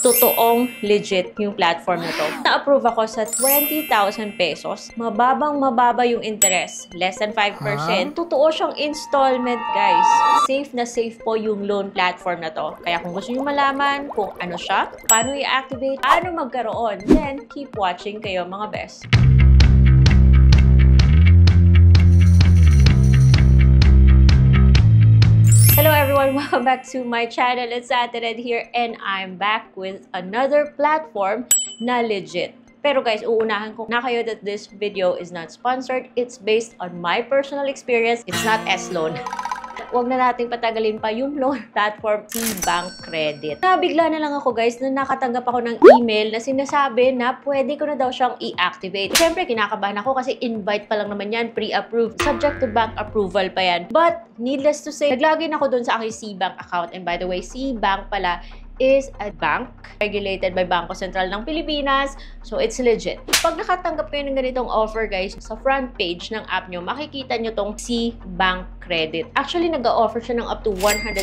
totoong legit yung platform na to. Na-approve ako sa 20,000 pesos. Mababa yung interest. Less than 5%. Totoo siyang installment, guys. Safe na safe po yung loan platform na to. Kaya kung gusto nyo malaman kung ano siya, paano i-activate, paano magkaroon, then keep watching kayo mga best. Hello everyone, welcome back to my channel. It's Ate here and I'm back with another platform na legit. Pero guys, uunahan ko na kayo that this video is not sponsored. It's based on my personal experience. It's not S-Loan. Huwag na nating patagalin pa yung loan platform SeaBank Credit. Nabigla na lang ako guys na nakatanggap ako ng email na sinasabi na pwede ko na daw siyang i-activate. Siyempre, kinakabahan ako kasi invite pa lang naman yan, pre-approved. Subject to bank approval pa yan. But, needless to say, naglagin ako dun sa aking SeaBank account. And by the way, SeaBank pala is a bank regulated by Bangko Sentral ng Pilipinas. So, it's legit. Pag nakatanggap kayo ng ganitong offer, guys, sa front page ng app nyo, makikita nyo tong SeaBank Credit. Actually, nag-offer siya ng up to 100,000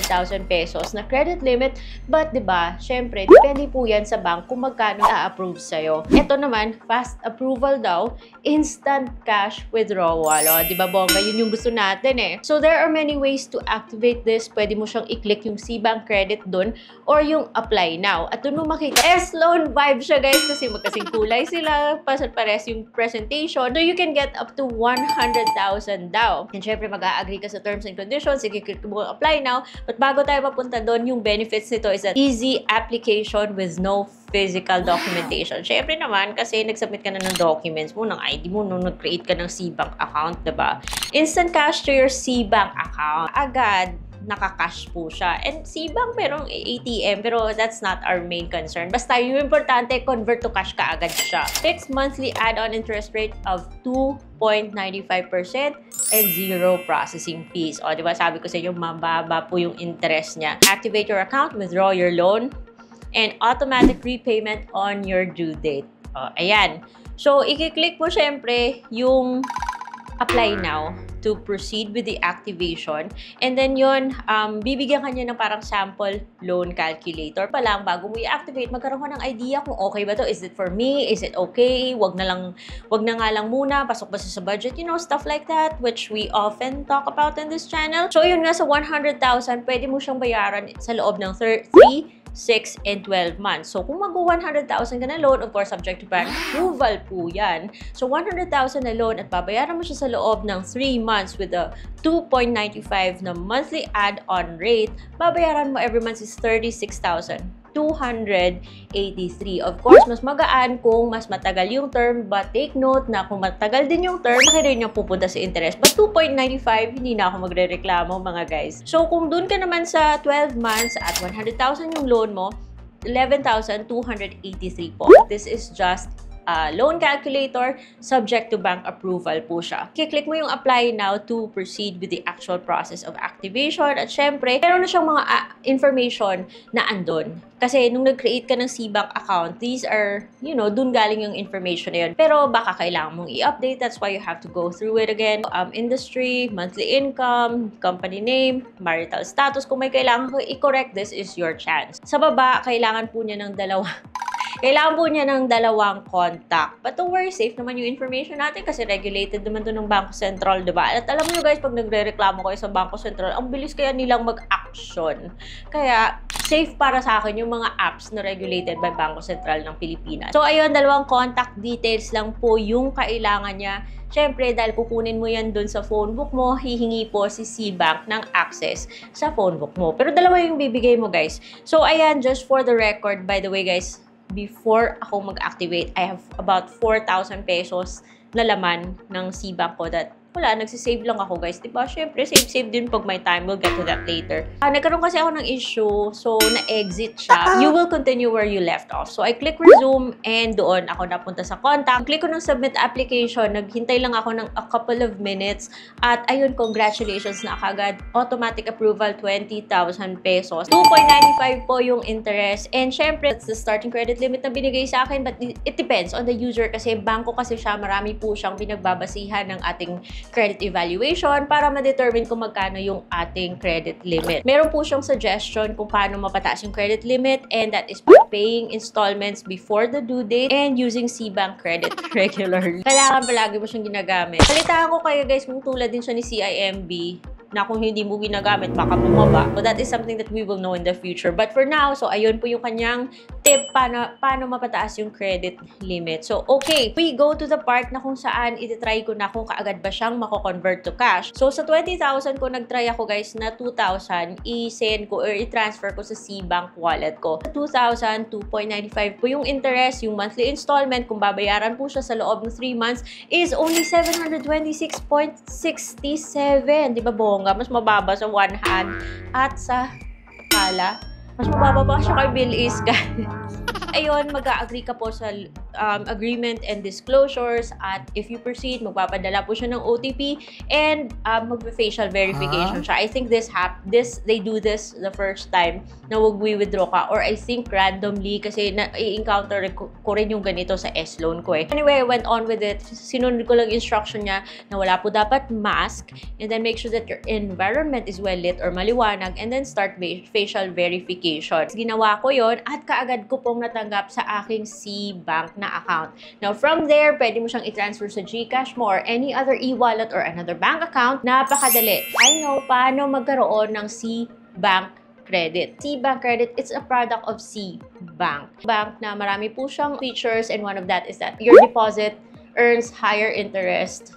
pesos na credit limit. But, diba, syempre, depende po yan sa bank kung magkano na-approve sa'yo. Ito naman, fast approval daw, instant cash withdrawal. O, diba, bongga, yun yung gusto natin eh. So, there are many ways to activate this. Pwede mo siyang i-click yung SeaBank Credit dun or yung apply now. At doon mo makita, S-Loan vibe siya guys kasi magkasing kulay sila, pares yung presentation. So, you can get up to 100,000 daw. And syempre, mag-a-agree ka sa terms and conditions, i-click mo apply now. But bago tayo papunta doon, yung benefits nito is an easy application with no physical documentation. Syempre naman, kasi nag-submit ka na ng documents mo, ng ID mo, nung nag-create ka ng SeaBank account, diba? Instant cash to your SeaBank account. Agad, nakakash po siya. And SeaBank merong ATM, pero that's not our main concern. Basta yung importante, convert to cash ka agad siya. Fixed monthly add-on interest rate of 2.95% and zero processing fees. O, diba sabi ko sa inyo, mababa po yung interest niya. Activate your account, withdraw your loan, and automatic repayment on your due date. O, ayan. So, i-click mo syempre yung apply now to proceed with the activation. And then yun, bibigyan ka niya ng parang sample loan calculator pa lang bago mo i-activate. Magkaroon ka ng idea kung okay ba to. Is it for me? Is it okay? Wag na nga lang muna. Pasok ba sa budget? You know, stuff like that, which we often talk about in this channel. So yun nga, sa 100,000, pwede mo siyang bayaran sa loob ng 3, 6, and 12 months. So, kung mag-100,000 ka na loan, of course, subject to bank approval po yan. So, 100,000 na loan at babayaran mo siya sa loob ng 3 months with a 2.95 na monthly add-on rate, babayaran mo every month is 36,283. Of course, mas magaan kung mas matagal yung term, but take note na kung matagal din yung term, laki rin yung pupunta sa interest. But 2.95, hindi na ako magre-reklamo mga guys. So, kung dun ka naman sa 12 months at 100,000 yung loan mo, 11,283 po. This is just loan calculator, subject to bank approval po siya. Kiklik mo yung apply now to proceed with the actual process of activation. At syempre, meron na siyang mga information na andun. Kasi nung nag-create ka ng SeaBank account, these are, you know, dun galing yung information na yun. Pero baka kailangan mong i-update. That's why you have to go through it again. Industry, monthly income, company name, marital status. Kung may kailangan ko i-correct, this is your chance. Sa baba, kailangan po niya ng dalawang contact. But don't worry, safe naman yung information natin kasi regulated naman to ng Bangko Sentral, diba? At alam mo guys, pag nagre-reklamo kayo sa Bangko Sentral, ang bilis kaya nilang mag-action. Kaya, safe para sa akin yung mga apps na regulated by Bangko Sentral ng Pilipinas. So, ayun, dalawang contact details lang po yung kailangan niya. Siyempre, dahil kukunin mo yan dun sa phone book mo, hihingi po si SeaBank ng access sa phone book mo. Pero dalawa yung bibigay mo, guys. So, ayan, just for the record, by the way, guys, before ako mag-activate, I have about 4,000 pesos na laman ng SeaBank ko that wala, nagsisave lang ako guys. Diba? Siyempre, save din pag may time. We'll get to that later. Nagkaroon kasi ako ng issue. So, na-exit siya. You will continue where you left off. So, I click resume and doon ako napunta sa contact. Click ko ng submit application. Naghintay lang ako ng a couple of minutes. At ayun, congratulations na kagad. Automatic approval, 20,000 pesos. 2.95 po yung interest. And syempre, that's the starting credit limit na binigay sa akin. But it depends on the user kasi bangko kasi siya. Marami po siyang pinagbabasihan ng ating credit evaluation para ma-determine kung magkano yung ating credit limit. Meron po siyang suggestion kung paano mapataas yung credit limit, and that is by paying installments before the due date and using C-Bank credit regularly. Kailangan palagi mo siyang ginagamit. Balitaan ko kayo guys kung tulad din siya ni CIMB, na kung hindi mo ginagamit, baka bumaba. So that is something that we will know in the future. But for now, so ayun po yung kanyang tip paano mapataas yung credit limit. So, okay, we go to the part na kung saan ititry ko na kung kaagad ba siyang mako-convert to cash. So, sa 20,000 ko, nagtry ako guys na 2,000 i-send ko or i-transfer ko sa C-Bank wallet ko. Sa 2,000, 2.95 po yung interest, yung monthly installment, kung babayaran po siya sa loob ng 3 months, is only 726.67. Di ba, bongga? Mas mababa sa one hand at sa pala. Mas mababa pa siya kay Bill Is, guys. Ayun, mag-a-agree ka po sa agreement and disclosures, at if you proceed, magpapadala po siya ng OTP and mag-facial verification siya. I think they do this the first time na withdraw ka, or I think randomly kasi i-encounter ko rin yung ganito sa S-loan ko eh. Anyway, I went on with it. Sinunod ko lang instruction niya na wala po dapat mask, and then make sure that your environment is well lit or maliwanag, and then start facial verification. Ginawa ko yon at kaagad ko pong natanggap sa aking C-Bank na account. Now, from there, pwede mo siyang i-transfer sa GCash mo or any other e-wallet or another bank account. Napakadali. I know paano magkaroon ng C-Bank credit. C-Bank credit, it's a product of C-Bank. Bank na marami po siyang features, and one of that is that your deposit earns higher interest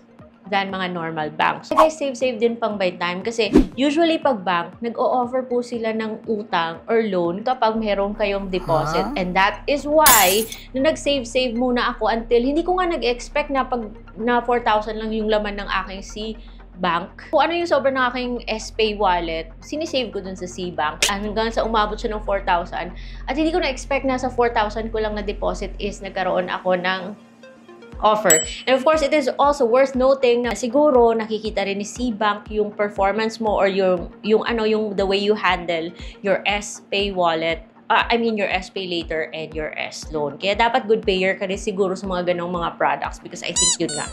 than mga normal banks. Guys, save din pang by time kasi usually pag bank, nag-o-offer po sila ng utang or loan kapag meron kayong deposit. And that is why, na nag-save muna ako until hindi ko nga nag-expect na pag na 4,000 lang yung laman ng aking C-Bank. Kung ano yung sobra ng aking S-Pay wallet, sinisave ko dun sa C-Bank. Hanggang sa umabot siya ng 4,000. At hindi ko na-expect na sa 4,000 ko lang na deposit is nagkaroon ako ng offer. And of course, it is also worth noting na siguro nakikita rin ni C-Bank yung performance mo or yung the way you handle your S-Pay wallet. Your S-Pay later and your S-loan. Kaya dapat good payer ka rin siguro sa mga ganong mga products, because I think yun nga,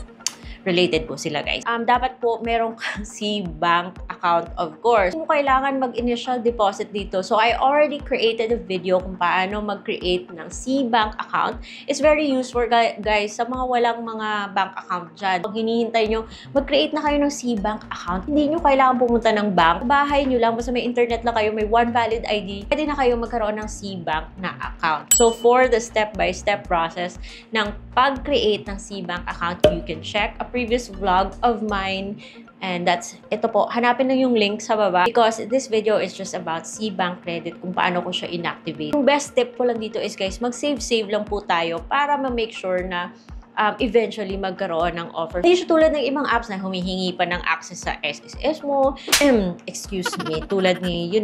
related po sila guys. Dapat po merong C-Bank account, of course. Kung kailangan mag-initial deposit dito, so I already created a video kung paano mag-create ng C-Bank account. It's very useful guys sa mga walang mga bank account dyan. Kung hinihintay nyo, mag-create na kayo ng C-Bank account. Hindi nyo kailangan pumunta ng bank. Bahay nyo lang, basta may internet lang kayo, may one valid ID, pwede na kayo magkaroon ng C-Bank na account. So for the step-by-step process ng pag-create ng C-Bank account, you can check a previous vlog of mine, and ito po, hanapin lang yung link sa baba, because this video is just about C-Bank credit, kung paano ko siya inactivate. Yung best tip ko lang dito is guys, mag-save lang po tayo para ma-make sure na eventually magkaroon ng offer. Hindi siya tulad ng ibang apps na humihingi pa ng access sa SSS mo. Excuse me, tulad ni, ni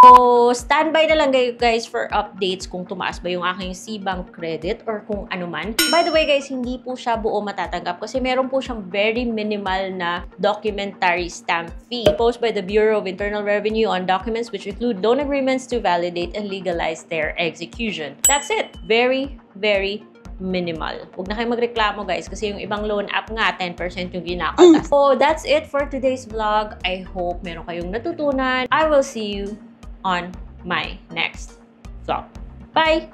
So, standby na lang guys for updates kung tumaas ba yung aking C-Bank credit or kung ano man. By the way guys, hindi po siya buo matatanggap kasi meron po siyang very minimal na documentary stamp fee imposed by the Bureau of Internal Revenue on documents which include loan agreements to validate and legalize their execution. That's it. Very, very minimal. Huwag na kayo magreklamo guys kasi yung ibang loan app nga 10% yung ginakatas. So, that's it for today's vlog. I hope meron kayong natutunan. I will see you on my next vlog. Bye!